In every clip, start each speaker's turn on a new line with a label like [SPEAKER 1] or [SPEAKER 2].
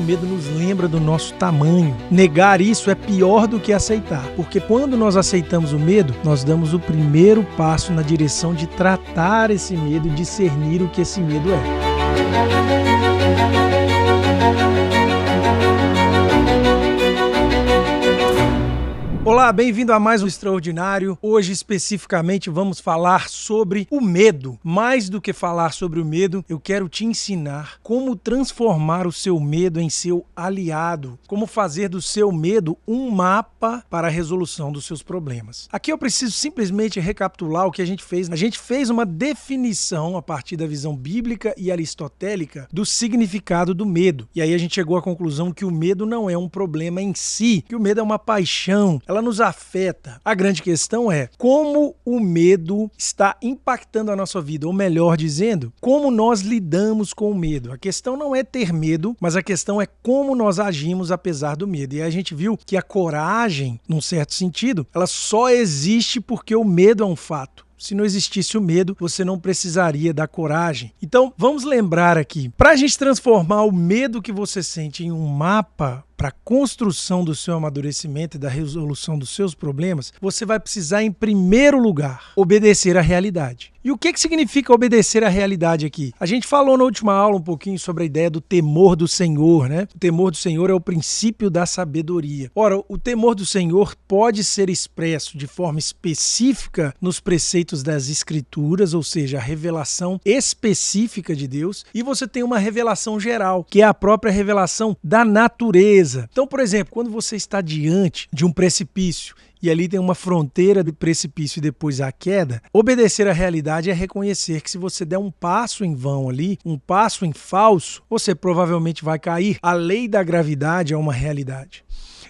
[SPEAKER 1] medo nos lembra do nosso tamanho. Negar isso é pior do que aceitar, porque quando nós aceitamos o medo, nós damos o primeiro passo na direção de tratar esse medo e discernir o que esse medo é. Olá, bem-vindo a mais um Extraordinário. Hoje, especificamente, vamos falar sobre o medo. Mais do que falar sobre o medo, eu quero te ensinar como transformar o seu medo em seu aliado. Como fazer do seu medo um mapa para a resolução dos seus problemas. Aqui eu preciso simplesmente recapitular o que a gente fez. A gente fez uma definição a partir da visão bíblica e aristotélica do significado do medo. E aí a gente chegou à conclusão que o medo não é um problema em si, que o medo é uma paixão. Ela nos afeta. A grande questão é como o medo está impactando a nossa vida, ou melhor dizendo, como nós lidamos com o medo. A questão não é ter medo, mas a questão é como nós agimos apesar do medo. E aí a gente viu que a coragem, num certo sentido, ela só existe porque o medo é um fato. Se não existisse o medo, você não precisaria da coragem. Então, vamos lembrar aqui, para a gente transformar o medo que você sente em um mapa para a construção do seu amadurecimento e da resolução dos seus problemas, você vai precisar, em primeiro lugar, obedecer à realidade. E o que significa obedecer à realidade aqui? A gente falou na última aula um pouquinho sobre a ideia do temor do Senhor, né? O temor do Senhor é o princípio da sabedoria. Ora, o temor do Senhor pode ser expresso de forma específica nos preceitos das Escrituras, ou seja, a revelação específica de Deus, e você tem uma revelação geral, que é a própria revelação da natureza. Então, por exemplo, quando você está diante de um precipício e ali tem uma fronteira de precipício e depois a queda, obedecer à realidade é reconhecer que se você der um passo em vão ali, um passo em falso, você provavelmente vai cair. A lei da gravidade é uma realidade.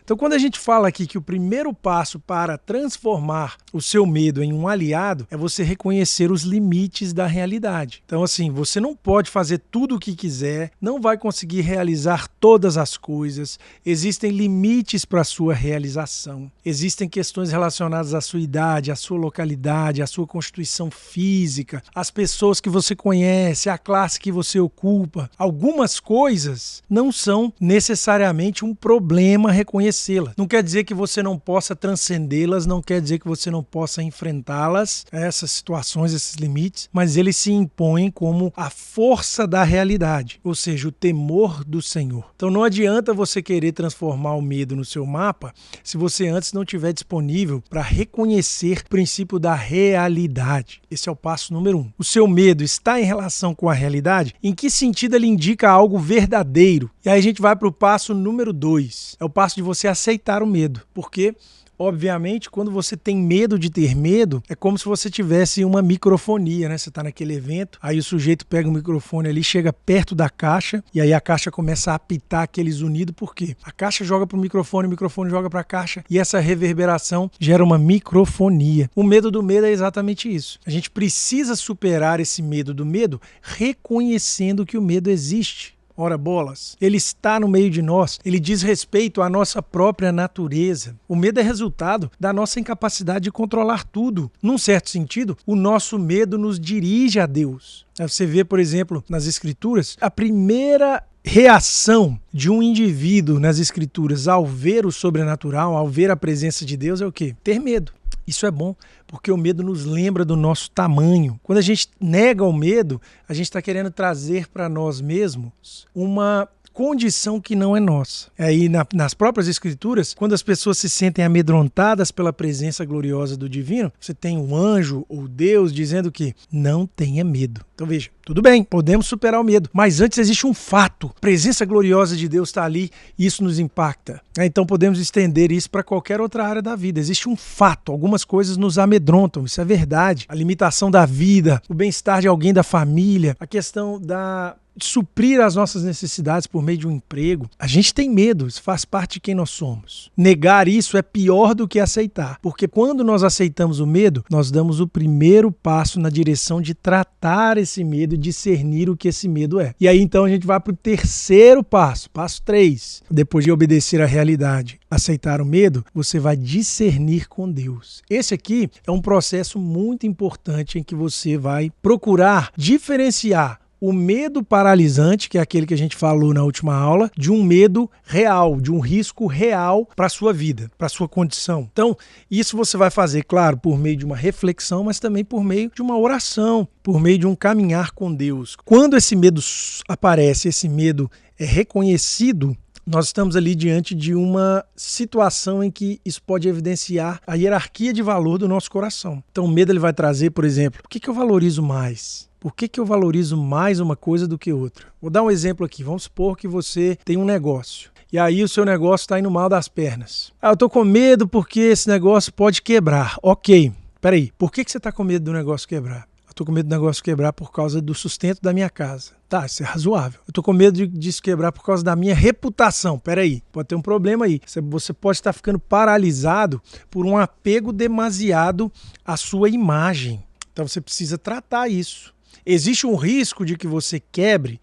[SPEAKER 1] Então, quando a gente fala aqui que o primeiro passo para transformar o seu medo em um aliado é você reconhecer os limites da realidade. Então, assim, você não pode fazer tudo o que quiser, não vai conseguir realizar todas as coisas, existem limites para a sua realização, existem questões relacionadas à sua idade, à sua localidade, à sua constituição física, às pessoas que você conhece, à classe que você ocupa. Algumas coisas não são necessariamente um problema reconhecê-las. Não quer dizer que você não possa transcendê-las, não quer dizer que você não possa enfrentá-las, essas situações, esses limites, mas eles se impõem como a força da realidade, ou seja, o temor do Senhor. Então não adianta você querer transformar o medo no seu mapa se você antes não estiver disponível para reconhecer o princípio da realidade. Esse é o passo número 1. O seu medo está em relação com a realidade? Em que sentido ele indica algo verdadeiro? E aí a gente vai para o passo número 2. É o passo de você aceitar o medo. Porque, obviamente, quando você tem medo de ter medo, é como se você tivesse uma microfonia, né? Você está naquele evento, aí o sujeito pega o microfone ali, chega perto da caixa, e aí a caixa começa a apitar aquele zunido. Por quê? A caixa joga para o microfone joga para a caixa, e essa reverberação gera uma microfonia. O medo do medo é exatamente isso. A gente precisa superar esse medo do medo reconhecendo que o medo existe. Ora bolas, ele está no meio de nós, ele diz respeito à nossa própria natureza. O medo é resultado da nossa incapacidade de controlar tudo. Num certo sentido, o nosso medo nos dirige a Deus. Você vê, por exemplo, nas Escrituras, a primeira reação de um indivíduo nas Escrituras ao ver o sobrenatural, ao ver a presença de Deus é o quê? Ter medo. Isso é bom, porque o medo nos lembra do nosso tamanho. Quando a gente nega o medo, a gente está querendo trazer para nós mesmos uma condição que não é nossa. Aí nas próprias Escrituras, quando as pessoas se sentem amedrontadas pela presença gloriosa do divino, você tem um anjo ou Deus dizendo que não tenha medo. Então veja, tudo bem, podemos superar o medo, mas antes existe um fato. A presença gloriosa de Deus está ali e isso nos impacta. Então podemos estender isso para qualquer outra área da vida. Existe um fato, algumas coisas nos amedrontam, isso é verdade. A limitação da vida, o bem-estar de alguém da família, a questão de suprir as nossas necessidades por meio de um emprego. A gente tem medo, isso faz parte de quem nós somos. Negar isso é pior do que aceitar, porque quando nós aceitamos o medo, nós damos o primeiro passo na direção de tratar esse medo e discernir o que esse medo é. E aí então a gente vai para o terceiro passo, passo 3. Depois de obedecer à realidade, aceitar o medo, você vai discernir com Deus. Esse aqui é um processo muito importante em que você vai procurar diferenciar o medo paralisante, que é aquele que a gente falou na última aula, de um medo real, de um risco real para a sua vida, para a sua condição. Então, isso você vai fazer, claro, por meio de uma reflexão, mas também por meio de uma oração, por meio de um caminhar com Deus. Quando esse medo aparece, esse medo é reconhecido, nós estamos ali diante de uma situação em que isso pode evidenciar a hierarquia de valor do nosso coração. Então o medo ele vai trazer, por exemplo, o que eu valorizo mais? Por que eu valorizo mais uma coisa do que outra? Vou dar um exemplo aqui. Vamos supor que você tem um negócio. E aí o seu negócio está indo mal das pernas. Eu estou com medo porque esse negócio pode quebrar. Ok, peraí. Por que você está com medo do negócio quebrar? Eu estou com medo do negócio quebrar por causa do sustento da minha casa. Tá, isso é razoável. Eu estou com medo disso quebrar por causa da minha reputação. Peraí, pode ter um problema aí. Você pode estar ficando paralisado por um apego demasiado à sua imagem. Então você precisa tratar isso. Existe um risco de que você quebre?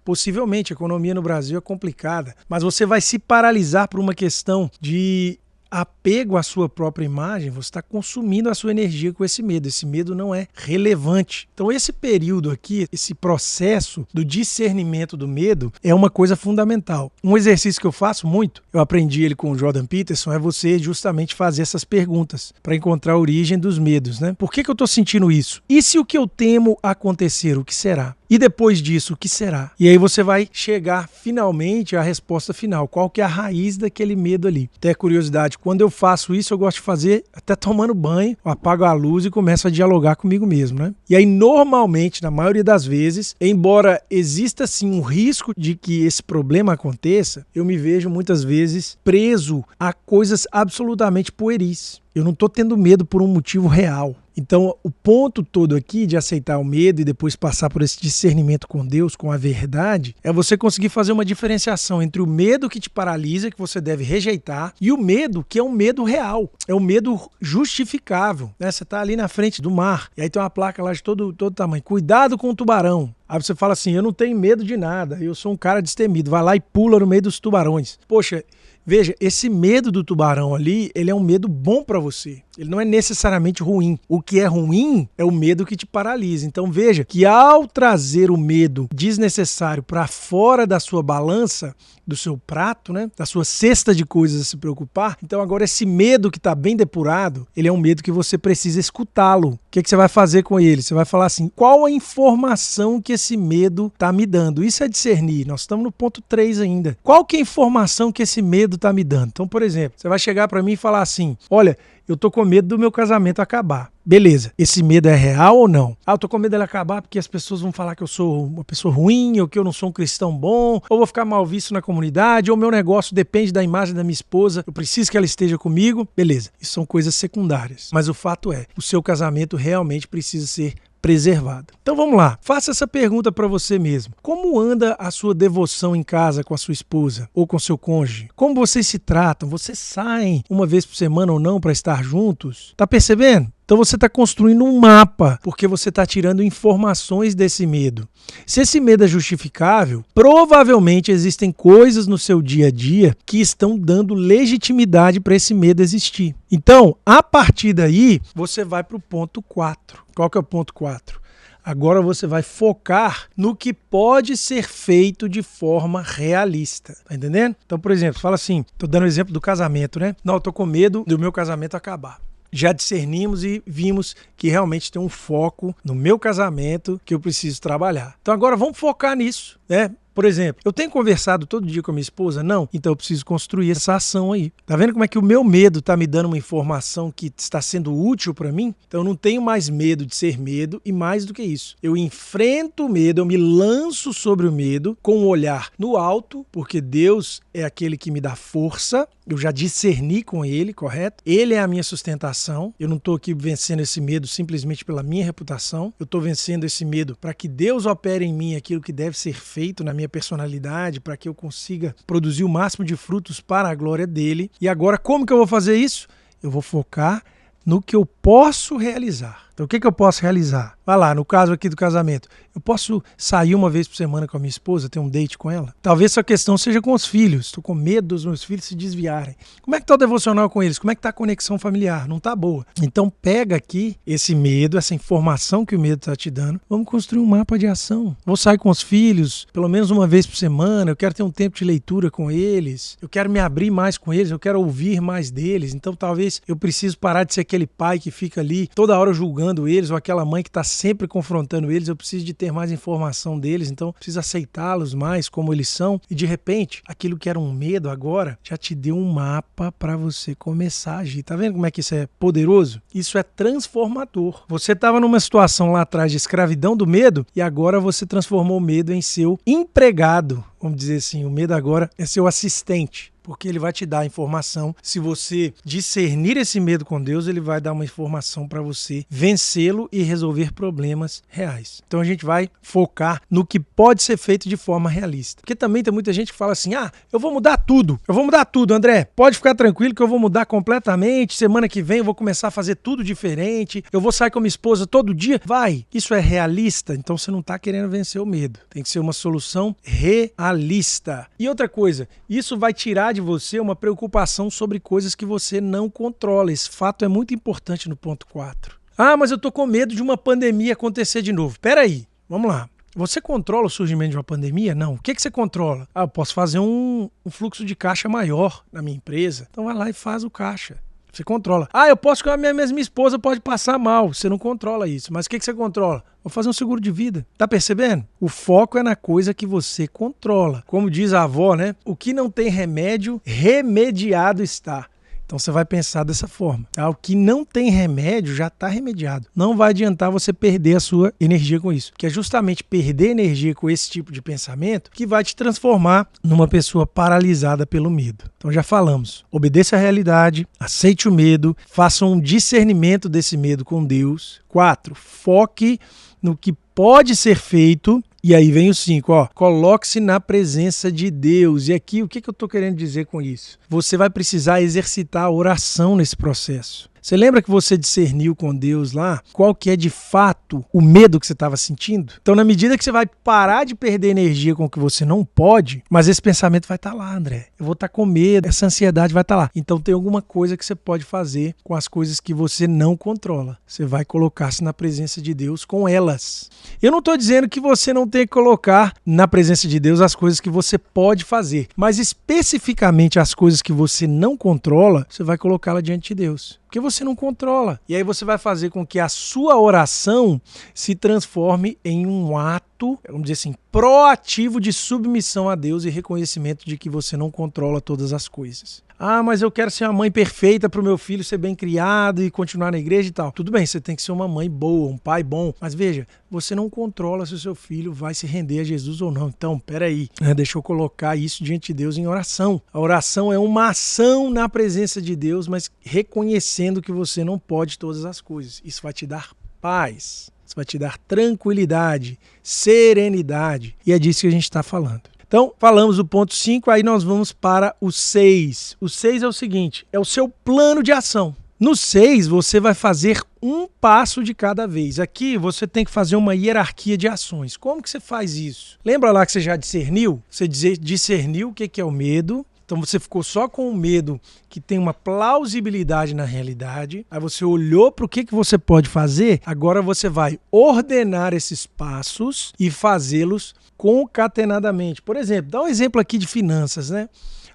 [SPEAKER 1] Possivelmente, a economia no Brasil é complicada, mas você vai se paralisar por uma questão de apego à sua própria imagem. Você está consumindo a sua energia com esse medo. Esse medo não é relevante. Então esse período aqui, esse processo do discernimento do medo é uma coisa fundamental. Um exercício que eu faço muito, eu aprendi ele com o Jordan Peterson, é você justamente fazer essas perguntas para encontrar a origem dos medos, né? Por que eu estou sentindo isso? E se o que eu temo acontecer, o que será? E depois disso, o que será? E aí você vai chegar finalmente à resposta final. Qual que é a raiz daquele medo ali? Até curiosidade, quando eu faço isso, eu gosto de fazer até tomando banho, eu apago a luz e começo a dialogar comigo mesmo, né? E aí, normalmente, na maioria das vezes, embora exista sim um risco de que esse problema aconteça, eu me vejo muitas vezes preso a coisas absolutamente pueris. Eu não estou tendo medo por um motivo real. Então, o ponto todo aqui de aceitar o medo e depois passar por esse discernimento com Deus, com a verdade, é você conseguir fazer uma diferenciação entre o medo que te paralisa, que você deve rejeitar, e o medo que é um medo real, é um medo justificável, né? Você está ali na frente do mar, e aí tem uma placa lá de todo tamanho, cuidado com o tubarão. Aí você fala assim, eu não tenho medo de nada, eu sou um cara destemido, vai lá e pula no meio dos tubarões. Poxa, veja, esse medo do tubarão ali, ele é um medo bom para você. Ele não é necessariamente ruim. O que é ruim é o medo que te paralisa. Então veja que ao trazer o medo desnecessário para fora da sua balança, do seu prato, né, da sua cesta de coisas a se preocupar, então agora esse medo que está bem depurado, ele é um medo que você precisa escutá-lo. O que você vai fazer com ele? Você vai falar assim, qual a informação que esse medo está me dando? Isso é discernir. Nós estamos no ponto 3 ainda. Qual que é a informação que esse medo está me dando? Então, por exemplo, você vai chegar para mim e falar assim, olha, eu tô com medo do meu casamento acabar. Beleza, esse medo é real ou não? Eu tô com medo dele acabar porque as pessoas vão falar que eu sou uma pessoa ruim, ou que eu não sou um cristão bom, ou vou ficar mal visto na comunidade, ou meu negócio depende da imagem da minha esposa, eu preciso que ela esteja comigo. Beleza, isso são coisas secundárias. Mas o fato é, o seu casamento realmente precisa ser preservado. Então vamos lá, faça essa pergunta para você mesmo. Como anda a sua devoção em casa com a sua esposa ou com seu cônjuge? Como vocês se tratam? Vocês saem uma vez por semana ou não para estar juntos? Tá percebendo? Então você está construindo um mapa, porque você está tirando informações desse medo. Se esse medo é justificável, provavelmente existem coisas no seu dia a dia que estão dando legitimidade para esse medo existir. Então, a partir daí, você vai para o ponto 4. Qual que é o ponto 4? Agora você vai focar no que pode ser feito de forma realista. Tá entendendo? Então, por exemplo, fala assim, tô dando o exemplo do casamento, né? Não, eu tô com medo do meu casamento acabar. Já discernimos e vimos que realmente tem um foco no meu casamento que eu preciso trabalhar. Então agora vamos focar nisso, né? Por exemplo, eu tenho conversado todo dia com a minha esposa? Não. Então eu preciso construir essa ação aí. Tá vendo como é que o meu medo tá me dando uma informação que está sendo útil para mim? Então eu não tenho mais medo de ser medo e mais do que isso. Eu enfrento o medo, eu me lanço sobre o medo com um olhar no alto, porque Deus é aquele que me dá força. Eu já discerni com Ele, correto? Ele é a minha sustentação. Eu não estou aqui vencendo esse medo simplesmente pela minha reputação. Eu estou vencendo esse medo para que Deus opere em mim aquilo que deve ser feito na minha personalidade, para que eu consiga produzir o máximo de frutos para a glória dele. E agora, como que eu vou fazer isso? Eu vou focar no que eu posso realizar. Então o que eu posso realizar? Vai lá, no caso aqui do casamento, eu posso sair uma vez por semana com a minha esposa, ter um date com ela? Talvez essa questão seja com os filhos. Estou com medo dos meus filhos se desviarem. Como é que está o devocional com eles? Como é que está a conexão familiar? Não está boa. Então pega aqui esse medo, essa informação que o medo está te dando. Vamos construir um mapa de ação. Vou sair com os filhos pelo menos uma vez por semana. Eu quero ter um tempo de leitura com eles. Eu quero me abrir mais com eles. Eu quero ouvir mais deles. Então talvez eu preciso parar de ser aquele pai que fica ali toda hora julgando eles ou aquela mãe que está sempre confrontando eles. Eu preciso de ter mais informação deles. Então preciso aceitá-los mais como eles são. E de repente, aquilo que era um medo agora já te deu um mapa para você começar a agir. Tá vendo como é que isso é poderoso? Isso é transformador. Você estava numa situação lá atrás de escravidão do medo e agora você transformou o medo em seu empregado. Vamos dizer assim, o medo agora é seu assistente. Porque ele vai te dar a informação. Se você discernir esse medo com Deus, ele vai dar uma informação para você vencê-lo e resolver problemas reais. Então a gente vai focar no que pode ser feito de forma realista. Porque também tem muita gente que fala assim, eu vou mudar tudo. Eu vou mudar tudo, André. Pode ficar tranquilo que eu vou mudar completamente. Semana que vem eu vou começar a fazer tudo diferente. Eu vou sair com a minha esposa todo dia. Vai. Isso é realista? Então você não está querendo vencer o medo. Tem que ser uma solução realista. E outra coisa, isso vai tirar de você uma preocupação sobre coisas que você não controla. Esse fato é muito importante no ponto 4. Mas eu tô com medo de uma pandemia acontecer de novo. Peraí, vamos lá. Você controla o surgimento de uma pandemia? Não. O que você controla? Eu posso fazer um fluxo de caixa maior na minha empresa. Então vai lá e faz o caixa. Você controla. Eu posso que a minha esposa pode passar mal. Você não controla isso. Mas o que você controla? Vou fazer um seguro de vida. Tá percebendo? O foco é na coisa que você controla. Como diz a avó, né? O que não tem remédio, remediado está. Então você vai pensar dessa forma. O que não tem remédio já está remediado. Não vai adiantar você perder a sua energia com isso. Que é justamente perder energia com esse tipo de pensamento que vai te transformar numa pessoa paralisada pelo medo. Então já falamos. Obedeça à realidade, aceite o medo, faça um discernimento desse medo com Deus. 4. Foque no que pode ser feito. E aí vem o 5, coloque-se na presença de Deus. E aqui, o que eu estou querendo dizer com isso? Você vai precisar exercitar a oração nesse processo. Você lembra que você discerniu com Deus lá qual que é de fato o medo que você estava sentindo? Então, na medida que você vai parar de perder energia com o que você não pode, mas esse pensamento vai estar lá, André. Eu vou estar com medo, essa ansiedade vai estar lá. Então, tem alguma coisa que você pode fazer com as coisas que você não controla. Você vai colocar-se na presença de Deus com elas. Eu não estou dizendo que você não tem que colocar na presença de Deus as coisas que você pode fazer, mas especificamente as coisas que você não controla, você vai colocá-la diante de Deus. Porque você não controla. E aí você vai fazer com que a sua oração se transforme em um ato, vamos dizer assim, proativo de submissão a Deus e reconhecimento de que você não controla todas as coisas. Mas eu quero ser uma mãe perfeita para o meu filho ser bem criado e continuar na igreja e tal. Tudo bem, você tem que ser uma mãe boa, um pai bom. Mas veja, você não controla se o seu filho vai se render a Jesus ou não. Então, peraí, deixa eu colocar isso diante de Deus em oração. A oração é uma ação na presença de Deus, mas reconhecendo que você não pode todas as coisas. Isso vai te dar paz, isso vai te dar tranquilidade, serenidade. E é disso que a gente está falando. Então, falamos do ponto 5, aí nós vamos para o 6. O 6 é o seguinte, é o seu plano de ação. No 6, você vai fazer um passo de cada vez. Aqui você tem que fazer uma hierarquia de ações. Como que você faz isso? Lembra lá que você já discerniu? Você discerniu o que é o medo. Então você ficou só com o medo que tem uma plausibilidade na realidade. Aí você olhou para o que você pode fazer. Agora você vai ordenar esses passos e fazê-los concatenadamente. Por exemplo, dá um exemplo aqui de finanças, né?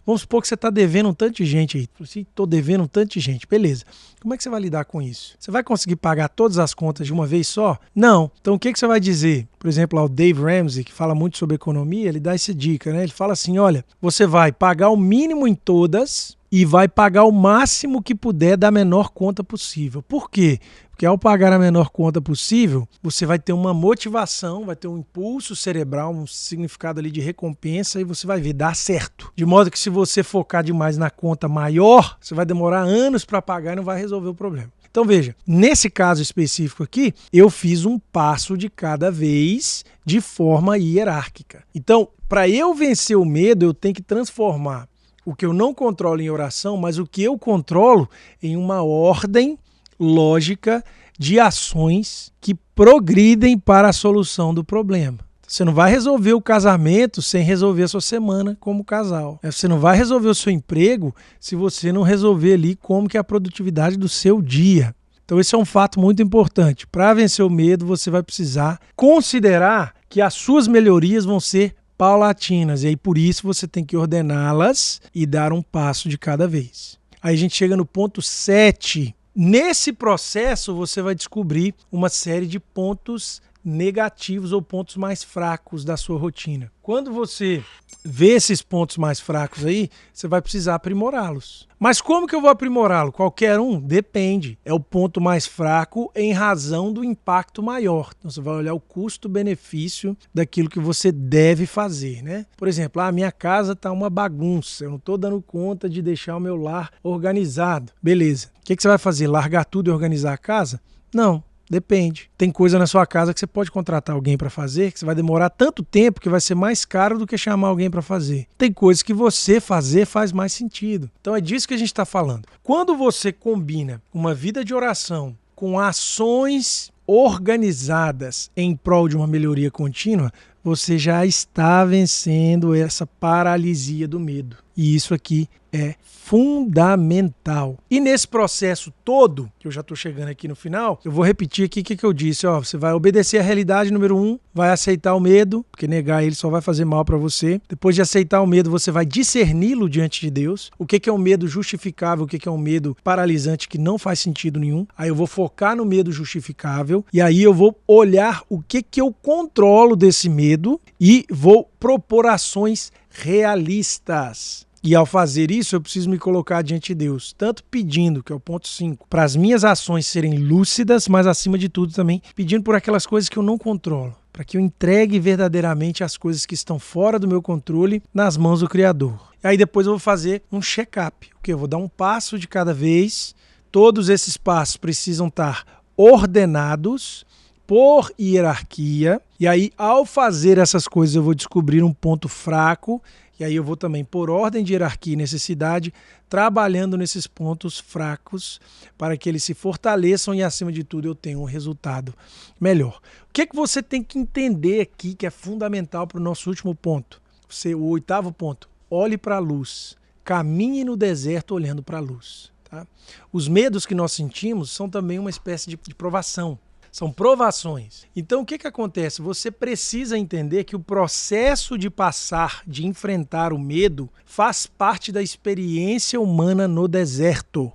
[SPEAKER 1] Vamos supor que você está devendo um tanto de gente aí. Estou devendo um tanto de gente. Beleza. Como é que você vai lidar com isso? Você vai conseguir pagar todas as contas de uma vez só? Não. Então o que você vai dizer? Por exemplo, o Dave Ramsey, que fala muito sobre economia, ele dá essa dica, né? Ele fala assim, olha, você vai pagar o mínimo em todas e vai pagar o máximo que puder da menor conta possível. Por quê? Porque ao pagar a menor conta possível, você vai ter uma motivação, vai ter um impulso cerebral, um significado ali de recompensa e você vai ver, dá certo. De modo que se você focar demais na conta maior, você vai demorar anos para pagar e não vai resolver o problema. Então veja, nesse caso específico aqui, eu fiz um passo de cada vez de forma hierárquica. Então, para eu vencer o medo, eu tenho que transformar o que eu não controlo em oração, mas o que eu controlo em uma ordem lógica de ações que progridem para a solução do problema. Você não vai resolver o casamento sem resolver a sua semana como casal. Você não vai resolver o seu emprego se você não resolver ali como que é a produtividade do seu dia. Então esse é um fato muito importante. Para vencer o medo, você vai precisar considerar que as suas melhorias vão ser paulatinas. E aí por isso você tem que ordená-las e dar um passo de cada vez. Aí a gente chega no ponto 7. Nesse processo você vai descobrir uma série de pontos negativos ou pontos mais fracos da sua rotina. Quando você vê esses pontos mais fracos aí, você vai precisar aprimorá-los. Mas como que eu vou aprimorá-lo? Qualquer um? Depende. É o ponto mais fraco em razão do impacto maior. Então você vai olhar o custo-benefício daquilo que você deve fazer, né? Por exemplo, minha casa está uma bagunça, eu não estou dando conta de deixar o meu lar organizado. Beleza. O que você vai fazer? Largar tudo e organizar a casa? Não. Depende. Tem coisa na sua casa que você pode contratar alguém para fazer, que você vai demorar tanto tempo que vai ser mais caro do que chamar alguém para fazer. Tem coisas que você fazer faz mais sentido. Então é disso que a gente está falando. Quando você combina uma vida de oração com ações organizadas em prol de uma melhoria contínua, você já está vencendo essa paralisia do medo. E isso aqui é fundamental. E nesse processo todo, que eu já estou chegando aqui no final, eu vou repetir aqui o que eu disse. Você vai obedecer a realidade, número 1, vai aceitar o medo, porque negar ele só vai fazer mal para você. Depois de aceitar o medo, você vai discerni-lo diante de Deus. O que é um medo justificável, o que é um medo paralisante que não faz sentido nenhum. Aí eu vou focar no medo justificável e aí eu vou olhar o que eu controlo desse medo e vou propor ações realistas. E ao fazer isso, eu preciso me colocar diante de Deus, tanto pedindo, que é o ponto 5, para as minhas ações serem lúcidas, mas acima de tudo também pedindo por aquelas coisas que eu não controlo, para que eu entregue verdadeiramente as coisas que estão fora do meu controle nas mãos do Criador. E aí depois eu vou fazer um check-up, eu vou dar um passo de cada vez, todos esses passos precisam estar ordenados por hierarquia, e aí ao fazer essas coisas eu vou descobrir um ponto fraco, e aí eu vou também, por ordem de hierarquia e necessidade, trabalhando nesses pontos fracos para que eles se fortaleçam e, acima de tudo, eu tenha um resultado melhor. O que você tem que entender aqui que é fundamental para o nosso último ponto? O 8º ponto, olhe para a luz, caminhe no deserto olhando para a luz. Tá? Os medos que nós sentimos são também uma espécie de provação. São provações. Então o que acontece? Você precisa entender que o processo de passar, de enfrentar o medo, faz parte da experiência humana no deserto.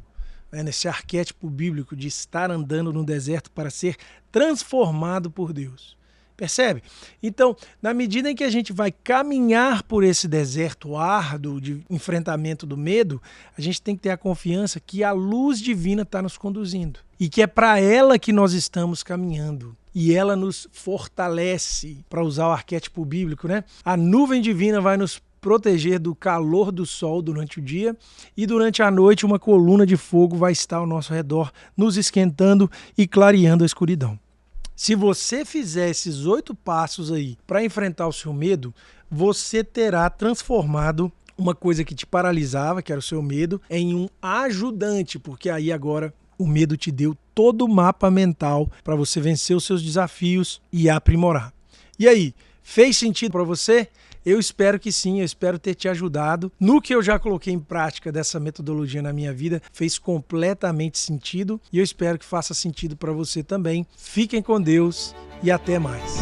[SPEAKER 1] Nesse arquétipo bíblico de estar andando no deserto para ser transformado por Deus. Percebe? Então, na medida em que a gente vai caminhar por esse deserto árduo de enfrentamento do medo, a gente tem que ter a confiança que a luz divina está nos conduzindo. E que é para ela que nós estamos caminhando. E ela nos fortalece, para usar o arquétipo bíblico, né? A nuvem divina vai nos proteger do calor do sol durante o dia e durante a noite uma coluna de fogo vai estar ao nosso redor, nos esquentando e clareando a escuridão. Se você fizer esses 8 passos aí para enfrentar o seu medo, você terá transformado uma coisa que te paralisava, que era o seu medo, em um ajudante, porque aí agora o medo te deu todo o mapa mental para você vencer os seus desafios e aprimorar. E aí, fez sentido para você? Eu espero que sim, eu espero ter te ajudado. No que eu já coloquei em prática dessa metodologia na minha vida, fez completamente sentido e eu espero que faça sentido para você também. Fiquem com Deus e até mais.